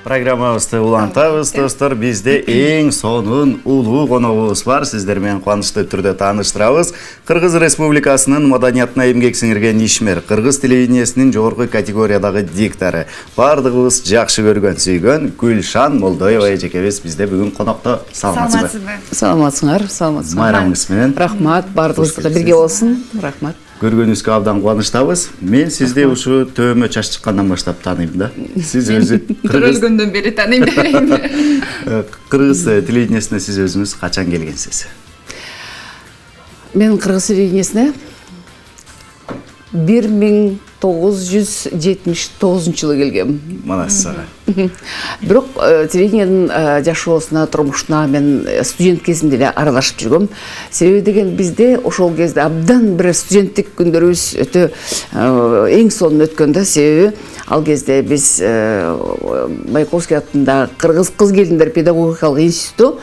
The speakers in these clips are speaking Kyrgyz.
Программабызды улантабыз, достор. Бизде эң сонун улуу коногубуз бар. Сиздер менен кубанычтуу түрдө тааныштырабыз. Кыргыз Республикасынын маданиятына эмгек сиңирген ишмер, кыргыз телевидениесинин жогорку категориядагы диктору, бардыгыбыз жакшы көргөн, сүйгөн Гүлшан Молдоева эжекебиз бизде бүгүн конокто. Саламатсызбы? Саламатсыңар, Майрамыңыз менен. Рахмат, бардыгыбызга бирге болсун. Рахмат. Көргөнүбүзгө абдан кубанычтабыз. Мен сизди ушу төөмө чач чыккандан баштап тааныйм да. Сиз өзү Көрөлгөндөн бери тааныйм. Кыргыз телевидениесине сиз өзүңүз качан келгенсиз? Мен кыргыз телевидениесине 1979 жылы келгем. Мана сага. Бирок телевидениянын жашоосуна, турмушуна мен студент кезимде эле аралашып жүргөм. Себеби деген бизде ошол кезде абдан бир студенттик күндөрүбүз өтө эң сонун өткөн да. Себеби ал кезде биз Маяковский атында Кыргыз кыз келиндер педагогикалык институту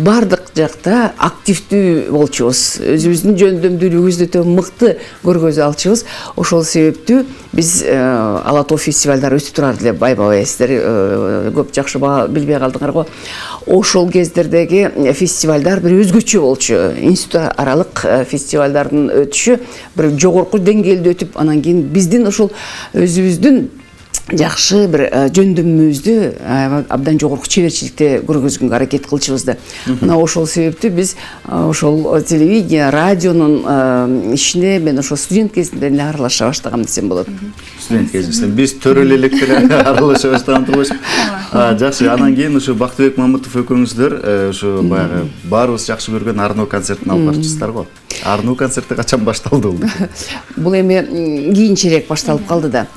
бардык жакта активдүү болчубуз. Өзүбүздүн жөндөмдүүлүгүбүздү өтө мыкты көргөзө алчубуз. Ошол себептүү биз ала тоо фестивалдар өтүп турарды эле байма-бай. Көп жакшы билбей калдыңар го. Ошол кездердеги фестивалдар бир өзгөчө болчу. Институт аралык фестивалдардын өтүшү бир жогорку деңгээлде өтүп, анан кийин биздин ошол өзүбүздүн жакшы бир жөндөмүбүздү абдан жогорку чеберчиликте көргөзгөнгө аракет кылчубуз да. Мына ошол себептүү биз ошол телевидение, радионун ишине мен ошол студент кезимде эле аралаша баштагам десем болот. Студент кезинде биз төрөлө элек деле аралаша баштаган турбуз. Жакшы, анан кийин ушу Бактыбек Мамытов экөөңүздөр ушу баягы баарыбыз жакшы көргөн Арно концертин алып барчысыздар го. Арно концерти качан башталды бул? Бул эми кийинчерээк башталып калды да.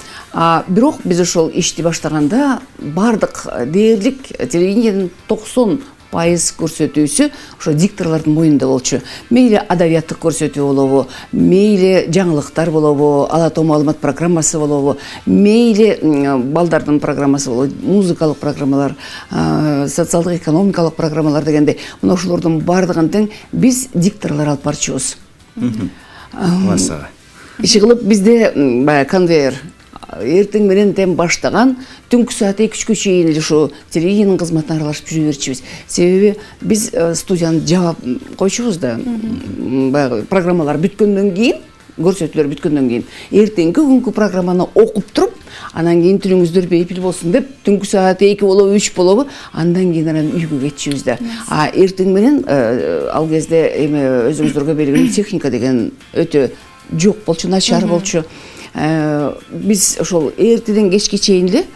Бирок биз ошол ишти баштаганда бардык дээрлик телевидениянын 90% көрсөтүүсү ошо дикторлордун мойнунда болчу. Мейли адабияттык көрсөтүү болобу, мейли жаңылыктар болобу, ала тоо маалымат программасы болобу, мейли балдардын программасы болобу, музыкалык программалар, социалдык экономикалык программалар дегендей. Мына ошолордун бардыгын тең биз дикторлор алып барчубуз. Иши кылып бизде баягы конвейер эртең менен тем баштаган түнкү саат 2-3кө чейин ушу телевидениянын кызматына аралашып жүрө берчүбүз. Себеби биз студияны жаап койчубуз да. Баягы программалар бүткөндөн кийин, көрсөтүүлөр бүткөндөн кийин эртеңки күнгү программаны окуп туруп, анан кийин түнүңүздөр бейпил болсун деп түнкү саат 2 болобу, 3 болобу, андан кийин анан үйгө кетчүбүз да. Эртең менен ал кезде эми өзүңүздөргө белгилүү техника деген өтө жок болчу, начар болчу. Биз ошол эртеден кечке чейин эле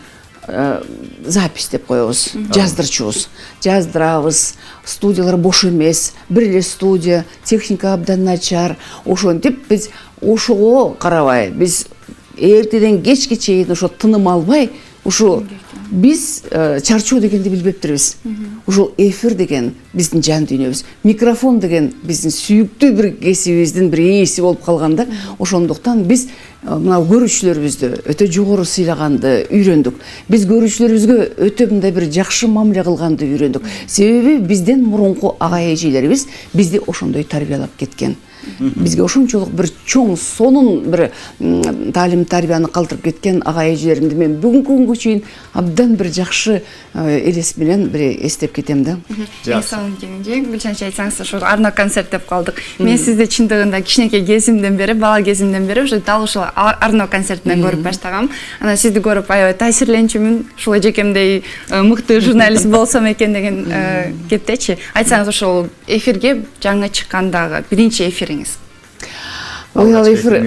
запись деп коебуз, жаздырчубуз. Жаздырабыз, студиялар бош эмес, бир эле студия, техника абдан начар. Ошентип биз ошого карабай, биз эртеден кечке чейин ошо тыным албай, ушу биз чарчоо дегенди билбептирбиз. Ушул эфир деген биздин жан дүйнөбүз, микрофон деген биздин сүйүктүү бир кесибибиздин бир ээси болуп калганда, ошондуктан биз мына көрүүчүлөрүбүздү өтө жогору сыйлаганды үйрөндүк. Биз көрүүчүлөрүбүзгө өтө мындай бир жакшы мамиле кылганды үйрөндүк. Себеби бизден мурунку ага эжелерибиз бизди ошондой тарбиялап кеткен. Бизге ошончолук бир чоң сонун бир таалим тарбияны калтырып кеткен ага эжелеримди мен бүгүнкү күнгө чейин абдан бир жакшы элес менен бир эстеп кетем да. Сонун кийинче Гүлшан айтсаңыз, ошол Арно концерт деп калдык. Мен сизди чындыгында кичинекей кезимден бери, бала кезимден бери ошо дал ошол Арно концертинен көрүп баштагам. Анан сизди көрүп аябай таасирленчүмүн. Ушул эжекемдей мыкты журналист болсом экен деген кептечи. Айтсаңыз, ошол эфирге жаңы чыккандагы биринчи эфириңиз. Ой, ал эфир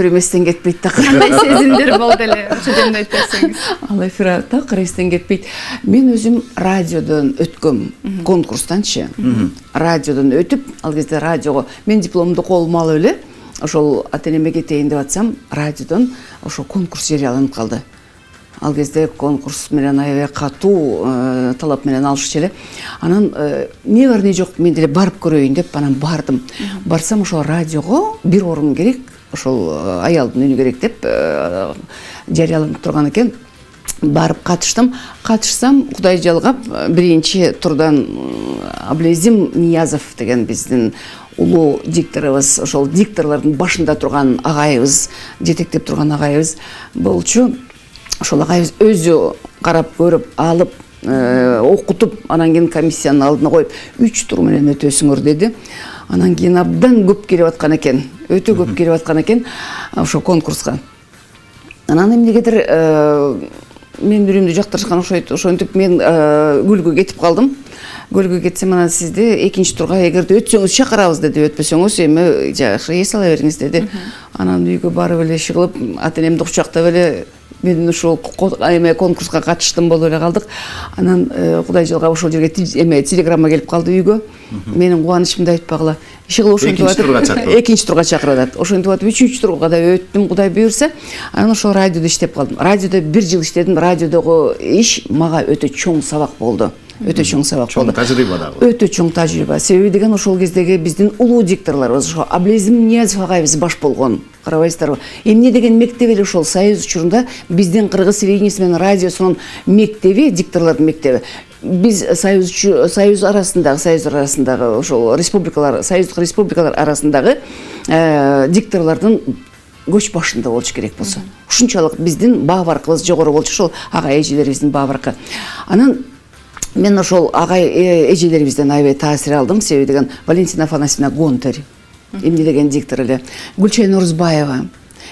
эместен кетпейт да. Кандай сезимдер болду эле? Ошо жөнүндө айтып берсеңиз. Ал эфир так эстен кетпейт. Мен өзүм радиодон өткөм, конкурстанчы. Радиодон өтүп, ал кезде радиого мен дипломду колума алып эле, ошол ата-энеме кетейин деп атсам, радиодон ошол конкурс жарыяланып калды. Ал кезде конкурс менен аябай катуу талап менен алышчу эле. Анан эмне бар эмне жок мен деле барып көрөйүн деп анан бардым. Барсам ошол радиого бир орун керек, ошол аялдын үнү керек деп жарыяланып турган экен. Барып катышсам, Кудай жалгап, биринчи турдан Аблезим Ниязов деген биздин улуу дикторубуз, ошол дикторлордун башында турган агайыбыз, жетектеп турган агайыбыз болчу. Ошол агайыбыз өзү карап көрүп алып окутуп анан кийин комиссиянын алдына коюп 3 тур менен өтөсүңөр деди. Анан кийин абдан көп келип аткан экен, өтө көп келип аткан экен ошо конкурска. Анан эмнегедир мен бүрүмдү жактырышкан окшойт. Ошентип мен Гүлгө кетип калдым. Гүлгө кетсем, анан сизди экинчи турга эгерде өтсөңүз чакырабыз деди, өтпөсөңүз эми жакшы эс ала бериңиз деди. Анан үйгө барып эле иши кылып, ата-энемди кучактап эле мен ушул эме конкурска катыштым болуп эле калдык. Анан Кудай жылга ошол жерге телеграмма келип калды үйгө. Менин кубанычымды айтпагыла. Иши кылып ошентип атып экинчи турга чакырып атат. Ошентип атып үчүнчү турга да өттүм, Кудай буйрса. Анан ошол радиодо иштеп калдым. Радиодо 1 жыл иштедим. Радиодогу иш мага өтө чоң сабак болду. Өтө чоң сабак болду. Чоң тажрыйба дагы. Өтө чоң тажрыйба. Себеби деген ошол кездеги биздин улуу дикторлорубуз, ошо Аблезим Ниязов агайыбыз баш болгон. Карабайсыздарбы? Эмне деген мектеп эле ошол Союз учурунда биздин кыргыз телевидениясы менен радиосунун мектеби, дикторлордун мектеби. Биз Союз арасындагы ошол республикалар, Союздук республикалар арасындагы дикторлордун көч башында болчу керек болсо. Ушунчалык биздин баа баркыбыз жогору болчу, ошол агай эжелерибиздин баа баркы. Анан мен ошол агай эжелерибизден аябай таасир алдым. Себеби деген Валентина Афанасьевна Гонтарь, эмне деген диктор эле, Гүлчай Нурузбаева,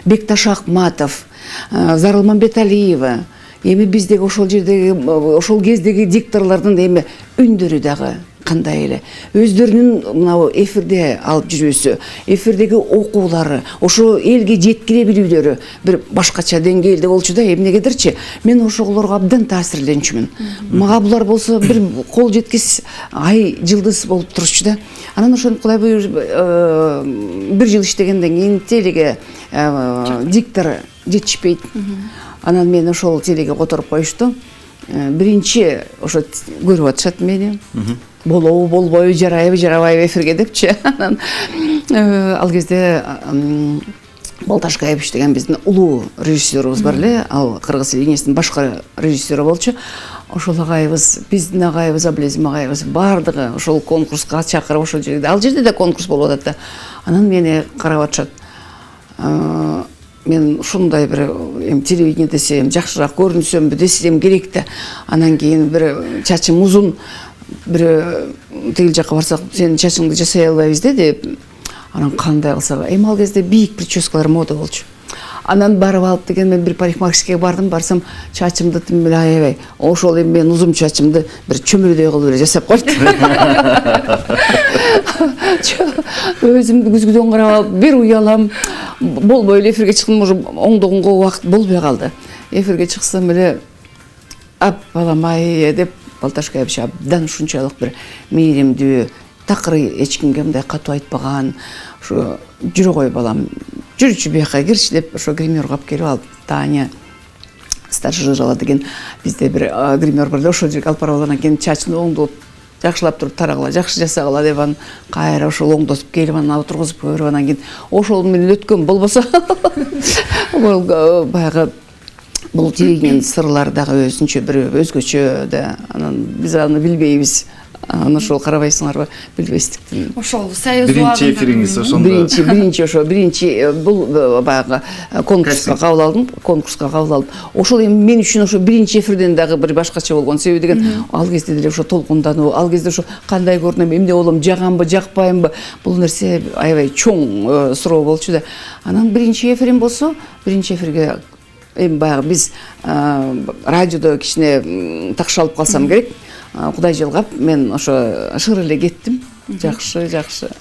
Бекташ Акматов, Зарылман Беталиева. Эми биздеги ошол жердеги, ошол кездеги дикторлордун эми үндөрү дагы кандай эле, өздөрүнүн мына эфирде алып жүрүүсү, эфирдеги окуулары, ошо элге жеткире билүүлөрү бир башкача деңгээлде болчу да. Эмнегедирчи мен ошолорго абдан таасирленчүмүн. Мага булар болсо бир кол жеткис ай жылдыз болуп турчу да. Анан ошентип Кудай буйруп 1 жыл иштегенден кийин телеге диктор жетишпейт. Анан мен ошол телеге которуп коюшту. Биринчи ошо көрүп атышат мени. Болобу, болбойбу, жарайбы, жарабайбы эфирге депчи. Анан ал кезде Болташкаевич деген биздин улуу режиссерубуз бар эле, ал кыргыз телевидениясынын башкы режиссеру болчу. Ошол агайыбыз, биздин агайыбыз, Аблезим агайыбыз бардыгы ошол конкурска чакырып, ошол жерде, ал жерде да конкурс болуп атат да. Анан мени карап атышат. Мен ушундай бир телевидение десем, жакшыраак көрүнсөмбү десем керек да. Анан кийин бир чачым узун, бир тигил жакка барсак, сенин чачыңды жасай албайбыз деп. Анан кандай кылсак, эми ал кезде бийик прическалар мода болчу. Анан барып алып деген мен бир парикмахерскийге бардым, барсам чачымды тим эле аябай. Ошол эми мен узун чачымды бир чөмүрөдөй кылып эле жасап койду. Өзүмдү күзгүдөн карап алып бир уялам. Болбой эле эфирге чыктым, уже оңдогонго убакыт болбой калды. Эфирге чыксам эле балам-ай деп Болташкаевич абдан ушунчалык бир мээримдүү, такыр эч кимге мындай катуу айтпаган, ошо жүрө кой балам, жүрчү бияка кирчи деп ошо гримерга алып келип алып, Таня Старшижала деген бизде бир гример бар эле, ошол жерге алып барып алгандан кийин чачын оңдоп жакшылап туруп тарагыла, жакшы жасагыла деп анан кайра ошол оңдотуп келип анан отургузуп көрүп анан кийин ошол менен өткөн болбосо баягы бул телевидениянын сырлары дагы өзүнчө бир өзгөчө да. Анан биз аны билбейбиз. Аны ошол карабайсыңарбы, билбестиктин. Ошол Союз биринчи эфириңиз ошондо. Биринчи бул баягы конкурска кабыл алдым, Ошол эми мен үчүн ошо биринчи эфирден дагы бир башкача болгон. Себеби деген ал кезде деле ошо толкундануу, ал кезде ошо кандай көрүнөм, эмне болом, жагамбы, жакпаймбы, бул нерсе аябай чоң суроо болчу да. Анан биринчи эфирим болсо, биринчи эфирге эми баягы биз радиодо кичине такшалып калсам керек. Кудай жылгап мен ошо шыр эле кеттим. Жакшы.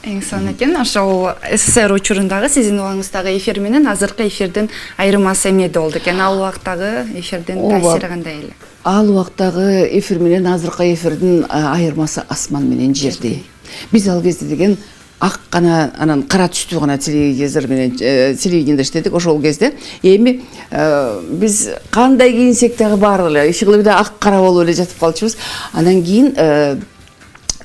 Эң сонун экен. Ошол СССР учурундагы сиздин убагыңыздагы эфир менен азыркы эфирдин айырмасы эмнеде болду экен? Ал убактагы эфирдин таасири кандай эле? Ал убактагы эфир менен азыркы эфирдин айырмасы асман менен жердей. Биз ал кезде деген ак гана, анан кара түстүү гана телевизор менен телевидениеде иштедик ошол кезде. Эми биз кандай кийинсек дагы баары эле иши кылып эле ак кара болуп эле жатып калчубуз. Анан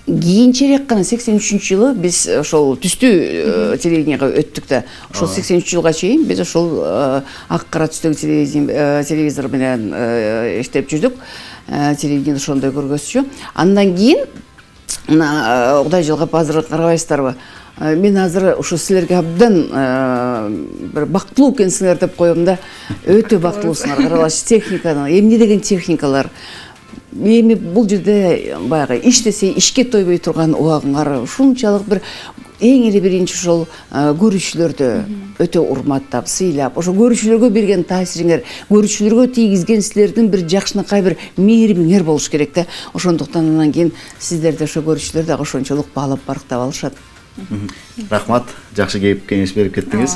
кийинчерээк гана 83-жылы биз ошол түстүү телевидениеге өттүк да. Ошол 83-жылга чейин биз ошол ак кара түстөгү телевизор менен иштеп жүрдүк. Телевидение ошондой көргөзчү. Андан кийин мына Кудай жылгап азыр карабайсыздарбы? Мен азыр ушу силерге абдан бир бактылуу экенсиңер деп коем да. Өтө бактылуусуңар. Карабачы техниканы, эмне деген техникалар. Эми бул жерде баягы иштесе ишке тойбой турган убагыңар ушунчалык бир эң эле биринчи ошол көрүүчүлөрдү өтө урматтап, сыйлап, ошо көрүүчүлөргө берген таасириңер, көрүүчүлөргө тийгизген силердин бир жакшынакай бир мээримиңер болуш керек да. Ошондуктан анан кийин сиздерди ошо көрүүчүлөр дагы ошончолук баалап барктап алышат. Рахмат, жакшы кеп кеңеш берип кеттиңиз.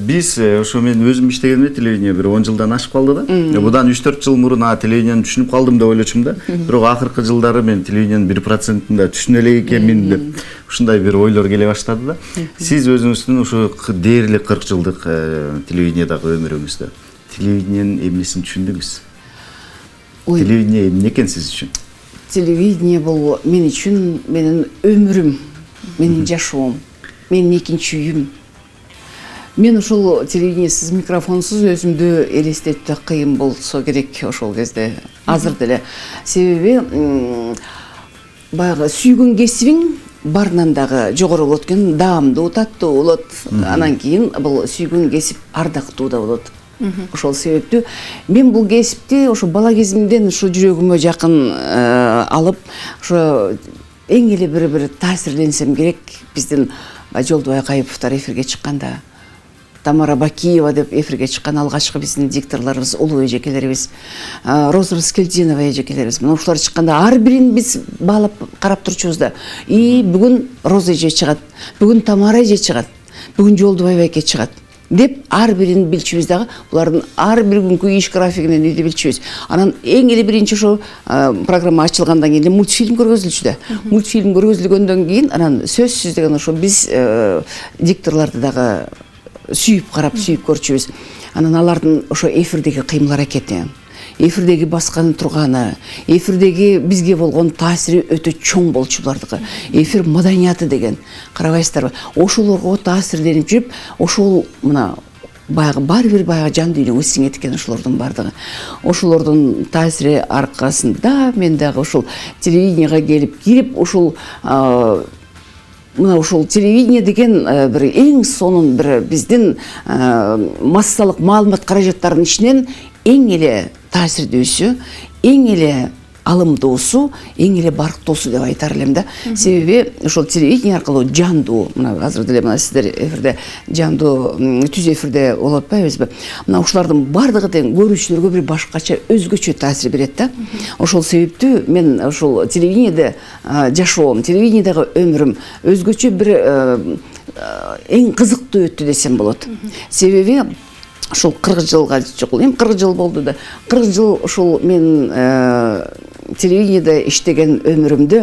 Биз ошо мен өзүм иштегенде телевидение бир 10 жылдан ашып калды да. Будан 3-4 жыл мурун телевидениени түшүнүп калдым деп ойлочумун да. Бирок акыркы жылдары мен телевидениенин 1%-ында түшүнө элек экенмин деп ушундай бир ойлор келе баштады да. Сиз өзүңүздүн ушу дээрлик 40 жылдык телевидениедагы өмүрүңүздө телевидениенин эмнесин түшүндүңүз? Телевидение эмне экен сиз үчүн? Телевидение бул мен үчүн менин өмүрүм. Менин жашоом, менин экинчи үйүм. Мен ошол телевидениесиз, микрофонсуз өзүмдү элестетүү кыйын болсо керек ошол кезде. Азыр деле. Себеби баягы сүйгөн кесибиң барынан дагы жогору болот экен, даамдуу, таттуу болот. Анан кийин бул сүйгөн кесип ардактуу да болот. Ошол себептүү мен бул кесипти ошо бала кезимден ушу жүрөгүмө жакын алып, ошо эң эле бир таасирленсем керек. Биздин Жолдубай Кайыповдор эфирге чыкканда, Тамара Бакиева деп эфирге чыккан алгачкы биздин дикторлорубуз, улуу эжекелерибиз, Роза Скелдинова эжекелерибиз. Мына ушулар чыкканда ар бирин биз баалап карап турчубуз да. Бүгүн Роза эже чыгат, бүгүн Тамара эже чыгат, бүгүн Жолдубай байке чыгат деп ар бирин билчүбүз дагы. Булардын ар бир күнкү иш графигинен үйдө билчүбүз. Анан эң эле биринчи ошо программа ачылгандан кийин мультфильм көргөзүлчү да. Мультфильм көргөзүлгөндөн кийин анан сөзсүз деген ошо биз дикторлорду дагы сүйүп карап, сүйүп көрчүбүз. Анан алардын ошо эфирдеги кыймыл аракети, эфирдеги басканы турганы, эфирдеги бизге болгон таасири өтө чоң болчу булардыкы. Эфир маданияты деген, карабайсыздарбы? Ошолорго таасирленип жүрүп, ошол мына баягы бар бир баягы жан дүйнөгө сиңет экен ошолордун бардыгы. Ошолордун таасири аркасында мен дагы ошол телевидениега кирип, ошол мына ушул телевидение деген бир эң сонун бир биздин массалык маалымат каражаттарынын ичинен эң эле таасирдүүсү, эң эле алымдуусу, эң эле барктуусу деп айтар элем да. Себеби ошол телевидение аркылуу жандуу, мына азыр деле мына сиздер эфирде жандуу түз эфирде болуп атпайбызбы? Мына ушулардын бардыгы тең көрүүчүлөргө бир башкача өзгөчө таасир берет да. Ошол себептүү мен ошол телевидениеде жашоом, телевидениедagi өмүрүм өзгөчө бир эң кызыктуу өттү десем болот. Себеби ошол 40 жылга жок, эми 40 жыл болду да. 40 жыл ошол мен телевидениеде иштеген өмүрүмдө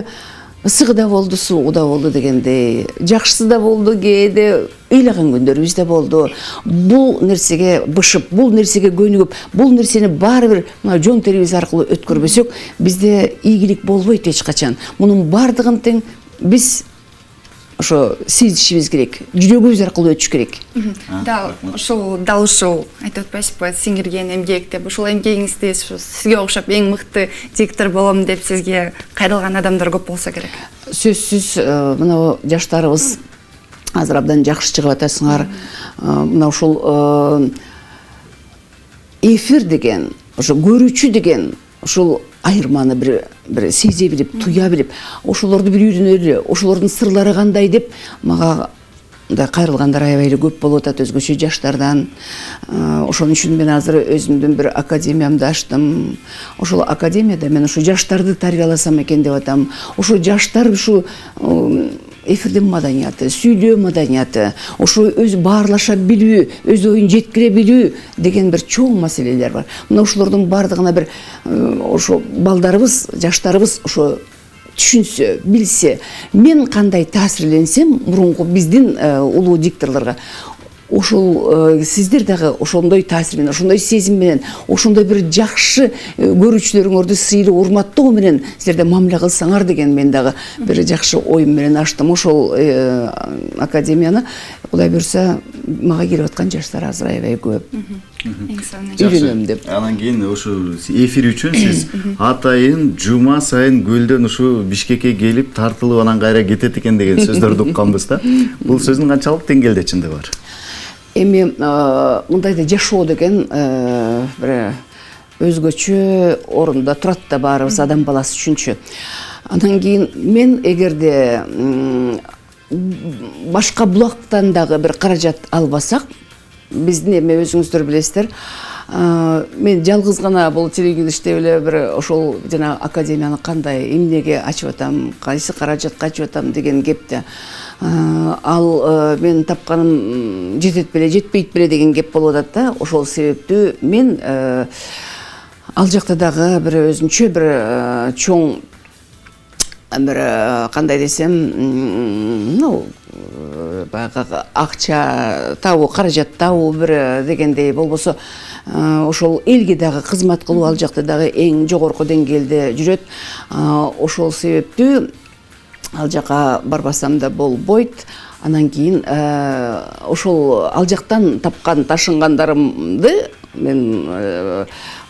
ысыгы да болду, суугу да болду дегендей, жакшысы да болду, кээде ыйлаган күндөрүбүз да болду. Бул нерсеге бышып, бул нерсеге көнүгүп, бул нерсени баары бир мына жон терибиз аркылуу өткөрбөсөк, бизде ийгилик болбойт эч качан. Мунун бардыгын тең биз ошо сезишибиз керек, жүрөгүбүз аркылуу өтүш керек. Дал ушул айтып атпайсызбы, сиңирген эмгек деп, ушул эмгегиңизди сизге окшоп эң мыкты диктор болом деп сизге кайрылган адамдар көп болсо керек. Сөзсүз мына жаштарыбыз азыр абдан жакшы чыгып атасыңар. Мына ушул эфир деген, ошо көрүүчү деген, ушул айырманы бир сезе билип, туя билип, ошолорду бир үйрөнөлү, ошолордун сырлары кандай деп мага да кайрылгандар аябай эле көп болуп атат өзгөчө жаштардан. Ошон үчүн мен азыр өзүмдүн бир академиямды ачтым. Ошол академияда мен ошо жаштарды тарбияласам экен деп атам. Ошо жаштар ушу эфирдин маданияты, сүйлөө маданияты, ошо өз баарлаша билүү, өз оюн жеткире билүү деген бир чоң маселелер бар. Мына ошолордун бардыгына бир ошо балдарыбыз, жаштарыбыз ошо түшүнсө, билсе, мен кандай таасирленсем мурунку биздин улуу дикторлорго, ошол сиздер дагы ошондой таасир менен, ошондой сезим менен, ошондой бир жакшы көрүүчүлөрүңөрдү сыйлуу, урматтоо менен сиздерде мамиле кылсаңар деген мен дагы бир жакшы оюм менен ачтым ошол академияны. Кудай буйрса, мага келип аткан жаштар азыр аябай көп. Эң сонун. Үйрөнөм деп. Анан кийин ушу эфир үчүн сиз атайын жума сайын көлдөн ушу Бишкекке келип тартылып анан кайра кетет экен деген сөздөрдү укканбыз да. Бул сөздүн канчалык деңгээлде чындыгы бар? Эми мындайда жашоо деген бир өзгөчө орунда турат да баарыбыз адам баласы үчүнчү. Андан кийин мен эгерде башка булактан дагы бир каражат албасак, биздин эми өзүңүздөр билесиздер, мен жалгыз гана бул телевидение иштеп эле бир ошол жана академияны кандай эмнеге ачып атам, кайсы каражатка ачып атам деген кепте ал мен тапканым жетет беле, жетпейт беле деген кеп болуп атат да. Ошол себептүү мен ал жакта дагы бир өзүнчө бир чоң бир кандай десем, баягы акча табуу, каражат табуу бир дегендей болбосо ошол элге дагы кызмат кылуу ал жакта дагы эң жогорку деңгээлде жүрөт. Ошол себептүү ал жака барбасам да болбойт. Анан кийин ошол ал жактан тапкан ташынгандарымды мен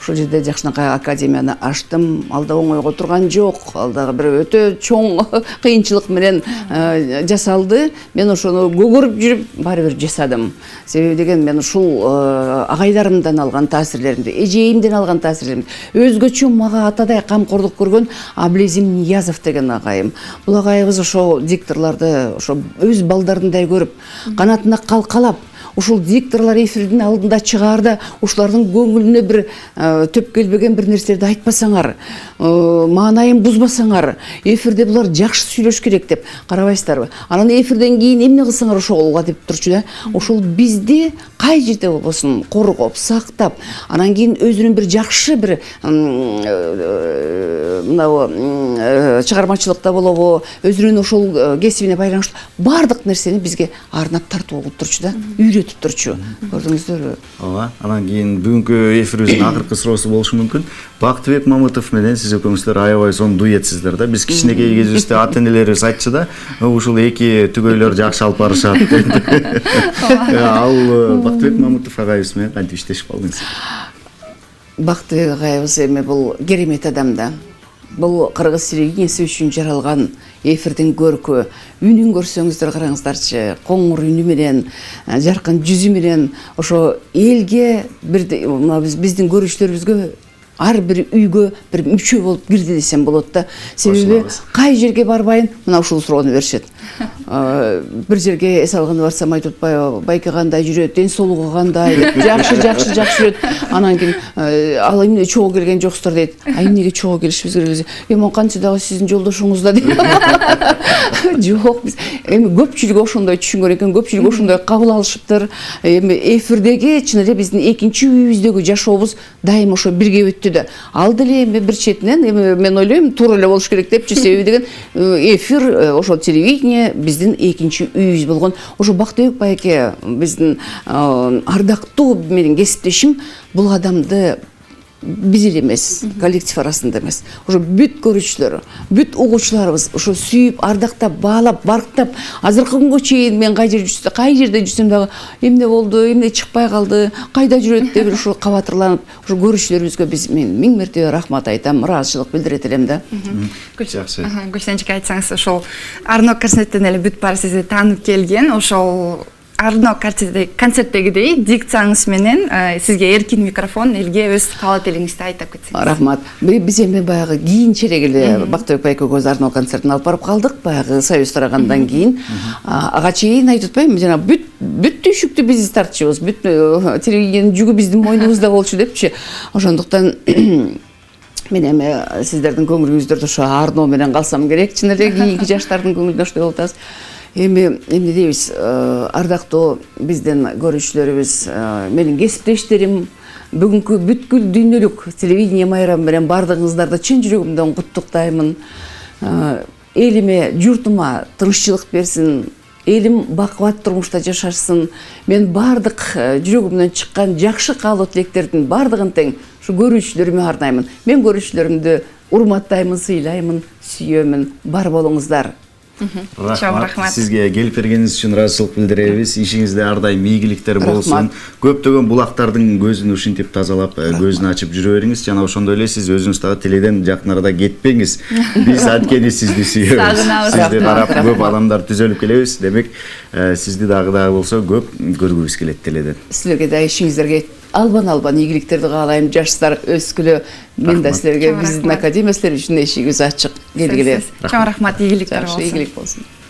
ошол жерде жакшынакай академияны ачтым. Ал да оңойго турган жок. Ал дагы бир өтө чоң кыйынчылык менен жасалды. Мен ошону көгөрүп жүрүп баары бир жасадым. Себеби деген мен ушул агайларымдан алган таасирлеримди, эжейимден алган таасирлеримди, өзгөчө мага атадай камкордук көргөн Аблезим Ниязов деген агайым. Бул агайыбыз ошо дикторлорду ошо өз балдарындай көрүп, канатына калкалап, ушул дикторлор эфирдин алдында чыгаарда ушулардын көңүлүнө бир төп келбеген бир нерселерди айтпасаңар, маанайын бузбасаңар, эфирде булар жакшы сүйлөш керек деп карабайсыздарбы? Анан эфирден кийин эмне кылсаңар ошолго деп турчу да. Ошол бизди кай жерде болбосун коргоп, сактап, анан кийин өзүнүн бир жакшы бир мынау чыгармачылыкта болобу, өзүнүн ошол кесибине байланыштуу бардык нерсени бизге арнап тартуу кылып турчу да. Үйрөтүп турчу. Көрдүңүздөрбү? Ооба. Анан кийин бүгүнкү эфирибиздин акыркы суроосу болушу мүмкүн. Бактыбек Мамытов менен сиз экөөңүздөр аябай сонун дуэтсиздер да. Биз кичинекей кезибизде ата-энелерибиз айтчу да, ушул эки түгөйлөр жакшы алып барышат деп. Ал Бактыбек Мамытов агайыбыз менен кантип иштешип калдыңыз? Бактыбек агайыбыз эми бул керемет адам да. Бул кыргыз телевидениясы үчүн жаралган эфирдин көркү. Үнүн көрсөңүздөр караңыздарчы, коңур үнү менен, жаркын жүзү менен ошо элге биздин көрүүчүлөрүбүзгө ар бир үйгө бир мүчө болуп кирди десем болот да. Себеби кай жерге барбайын мына ушул суроону беришет. Бир жерге эс алганда барсам айтып атпайбы, байке кандай жүрөт, ден соолугу кандай, жакшы жүрөт. Анан кийин ал эмне чогуу келген жоксуздар дейт. Эмнеге чогуу келишибиз керек? Эми канча дагы сиздин жолдошуңуз да дейт. Жок, биз эми көпчүлүк ошондой түшүнгөн экен, көпчүлүк ошондой кабыл алышыптыр. Эми эфирдеги чын эле биздин экинчи үйүбүздөгү жашообуз дайым ошо бирге өттү да. Ал деле эми бир четинен эми мен ойлойм туура эле болуш керек депчи. Себеби деген эфир ошо телевидение биздин экинчи үйүбүз болгон. Ошо Бактыбек байке биздин ардактуу менин кесиптешим бул адамды биз эле эмес, коллектив арасында эмес, ошо бүт көрүүчүлөр, бүт угуучуларыбыз ошо сүйүп, ардактап, баалап, барктап, азыркы күнгө чейин мен кай жерде жүрсөм дагы эмне болду, эмне чыкпай калды, кайда жүрөт деп ошо кабатырланып, ошо көрүүчүлөрүбүзгө мен миң мертебе рахмат айтам, ыраазычылык билдирет элем да. Жакшы. Гүлсенчик айтсаңыз, ошол Арно концерттен эле бүт баары сизди таанып келген, ошол Арно концерттегидей дикцияңыз менен сизге эркин микрофон, элге өз каалат элиңизди айтып кетсеңиз. Рахмат. Биз эми баягы кийинчерээк эле Бактыбек байкөгө Арно концертин алып барып калдык, баягы Союз тарагандан кийин. Ага чейин айтып атпайбы, жана бүт түйшүктү биз тартчубуз, бүт телевидениенин жүгү биздин мойнубузда болчу депчи. Ошондуктан мен эми сиздердин көңүлүңүздөрдө ошо Арно менен калсам керек, чын эле кийинки жаштардын көңүлүндө оштой болуп атабыз. Эми эмне дейбиз, ардактуу биздин көрүүчүлөрүбүз, менин кесиптештерим, бүгүнкү бүткүл дүйнөлүк телевидение майрамы менен бардыгыңыздарды чын жүрөгүмдөн куттуктаймын. Элиме, журтума тынччылык берсин, элим бакубат турмушта жашашсын. Мен бардык жүрөгүмдөн чыккан жакшы каалоо тилектердин бардыгын тең ушу көрүүчүлөрүмө арнаймын. Мен көрүүчүлөрүмдү урматтаймын, сыйлаймын, сүйөмүн. Бар болуңуздар. Чоң рахмат. Сизге келип бергениңиз үчүн ыраазычылык билдиребиз. Ишиңизде ар дайым ийгиликтер болсун. Көптөгөн булактардын көзүн ушинтип тазалап, көзүн ачып жүрө бериңиз. Жана ошондой эле сиз өзүңүз дагы теледен жакын арада кетпеңиз. Биз анткени сизди сүйөбүз. Сагынабыз. Сизди карап көп адамдар түзөлүп келебиз. Демек, сизди дагы болсо көп көргүбүз келет теледен. Силерге да ишиңиздерге албан ийгиликтерди каалайм. Жаштар өскүлө. Мен да силерге биздин академия силер үчүн эшигибиз ачык. Келгиле. Чоң рахмат, ийгиликтер болсун. Ийгилик болсун.